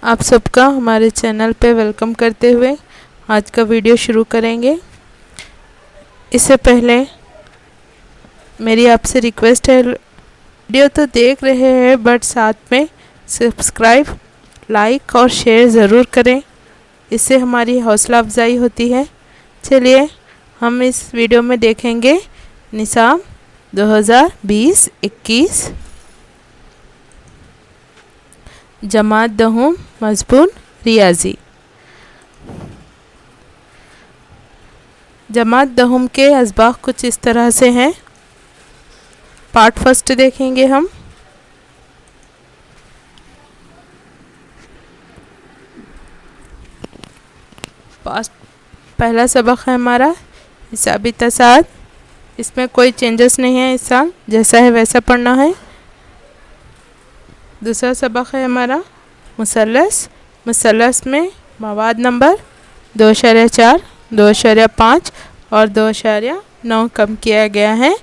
आप सबका हमारे चैनल पे वेलकम करते हुए आज का वीडियो शुरू करेंगे। इससे पहले मेरी आपसे रिक्वेस्ट है, वीडियो तो देख रहे हैं बट साथ में सब्सक्राइब, लाइक और शेयर ज़रूर करें, इससे हमारी हौसला अफजाई होती है। चलिए हम इस वीडियो में देखेंगे निसाब 2020-21 जमात दहम मजबून रियाजी। जमात दहम के असबाक कुछ इस तरह से हैं। पार्ट फर्स्ट देखेंगे हम। पहला सबक है हमारा हिसाबी तसाद। इसमें कोई चेंजेस नहीं है, इस साल जैसा है वैसा पढ़ना है। दूसरा सबक है हमारा मुसल्लस। मुसल्लस में मवाद नंबर 2.4, 2.5 और 2.9 कम किया गया है।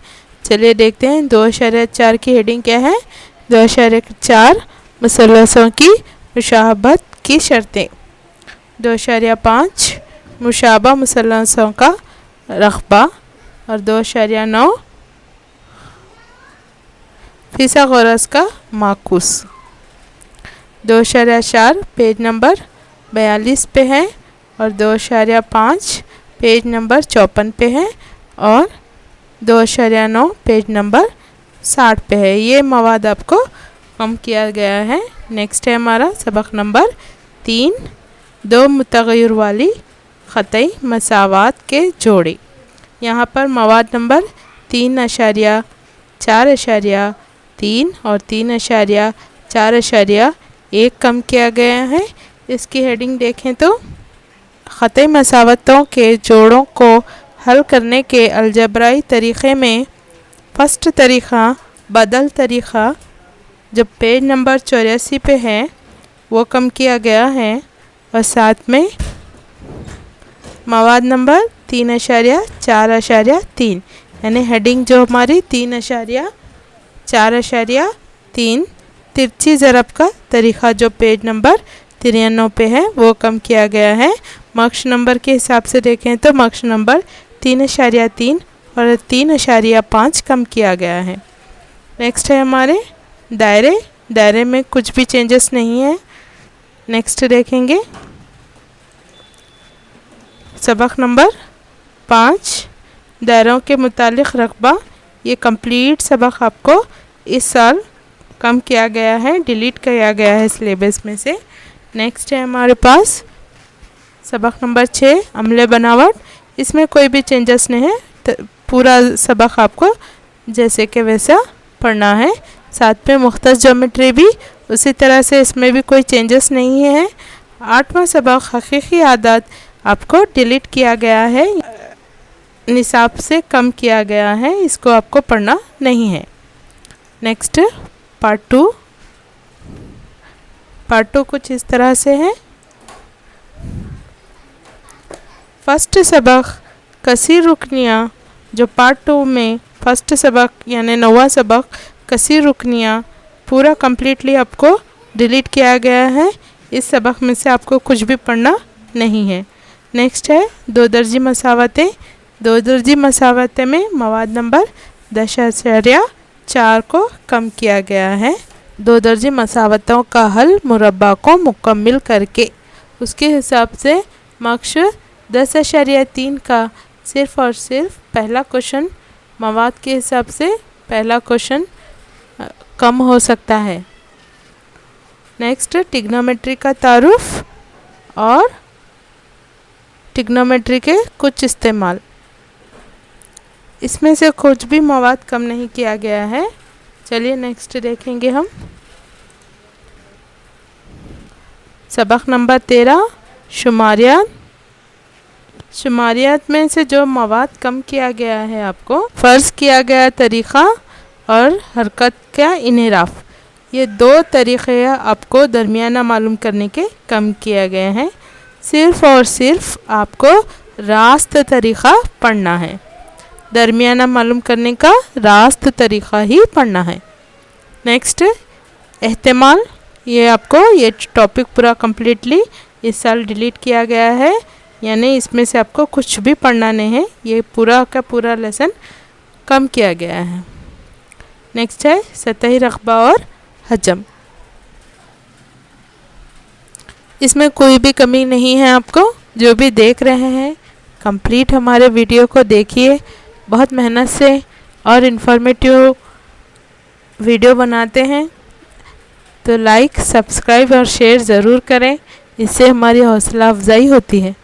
चलिए देखते हैं 2.4 की हेडिंग क्या है। 2.4 मुसल्लसों की मुशाहबत की शर्तें। 2.5 मुशाबा मुसल्लसों का रकबा और 2.9 फिसागोरस का माकूस। 2.4 पेज नंबर 42 पे है और 2.5 पेज नंबर 54 पे है और 2.9 पेज नंबर 60 पे है। ये मवाद आपको कम किया गया है। नेक्स्ट है हमारा सबक नंबर 3, 2 मुतग़य्यर वाली ख़तई मसावात के जोड़े। यहाँ पर मवाद नंबर 3.4.3 और 3.4.1 कम किया गया है। इसकी हेडिंग देखें तो ख़तई मसावतों के जोड़ों को हल करने के अलजबराई तरीक़े में फर्स्ट तरीक़ा बदल तरीक़ा जो पेज नंबर 84 पे है वो कम किया गया है और साथ में मवाद नंबर 3.4.3 यानी हेडिंग जो हमारी 3.4.3 तिरछी ज़रब का तरीक़ा जो पेज नंबर 93 पे है वो कम किया गया है। मक्श नंबर के हिसाब से देखें तो मक्श नंबर 3.3 और 3.5 कम किया गया है। नेक्स्ट है हमारे दायरे। दायरे में कुछ भी चेंजेस नहीं है। नेक्स्ट देखेंगे सबक नंबर 5 दायरों के मुतालिक रकबा। ये कंप्लीट सबक आपको इस साल कम किया गया है, डिलीट किया गया है सिलेबस में से। नेक्स्ट है हमारे पास सबक नंबर 6 अमले बनावट। इसमें कोई भी चेंजेस नहीं है, पूरा सबक आपको जैसे कि वैसा पढ़ना है। साथ में मुख्तस ज्योमेट्री भी उसी तरह से, इसमें भी कोई चेंजेस नहीं है। 8वां सबक हकीकी आदत आपको डिलीट किया गया है, निसाब से कम किया गया है, इसको आपको पढ़ना नहीं है। Next part 2। पार्ट 2 कुछ इस तरह से है। फर्स्ट सबक कसीर रुकनियाँ जो पार्ट 2 में फर्स्ट सबक यानी 9वां सबक कसीर रुकनियाँ पूरा कम्प्लीटली आपको डिलीट किया गया है। इस सबक में से आपको कुछ भी पढ़ना नहीं है। नेक्स्ट है 2 दर्जी मसावतें। 2 दर्जी मसावतें में मवाद नंबर 10.4 को कम किया गया है। 2 दर्जी मसावतों का हल मुरब्बा को मुकम्मिल करके उसके हिसाब से मक्श 10.3 का सिर्फ़ और सिर्फ पहला क्वेश्चन मवाद के हिसाब से पहला क्वेश्चन कम हो सकता है। नेक्स्ट ट्रिग्नोमेट्री का तारुफ और ट्रिग्नोमेट्री के कुछ इस्तेमाल। इसमें से कुछ भी मवाद कम नहीं किया गया है। चलिए नेक्स्ट देखेंगे हम सबक नंबर 13 शुमारियात। शुमारियात में से जो मवाद कम किया गया है आपको फ़र्ज़ किया गया तरीक़ा और हरकत का इनराफ, ये 2 तरीक़े आपको दरमियाना मालूम करने के कम किया गए हैं। सिर्फ़ और सिर्फ आपको रास्त तरीक़ा पढ़ना है, दरमियाना मालूम करने का रास्त तरीक़ा ही पढ़ना है। नेक्स्ट एहतिमाल ये आपको ये टॉपिक पूरा कम्प्लीटली इस साल डिलीट किया गया है, यानी इसमें से आपको कुछ भी पढ़ना नहीं है, ये पूरा का पूरा लेसन कम किया गया है। नेक्स्ट है सतही रकबा और हजम। इसमें कोई भी कमी नहीं है। आपको जो भी देख रहे हैं कंप्लीट हमारे वीडियो को देखिए, बहुत मेहनत से और इन्फॉर्मेटिव वीडियो बनाते हैं, तो लाइक सब्सक्राइब और शेयर ज़रूर करें, इससे हमारी हौसला अफजाई होती है।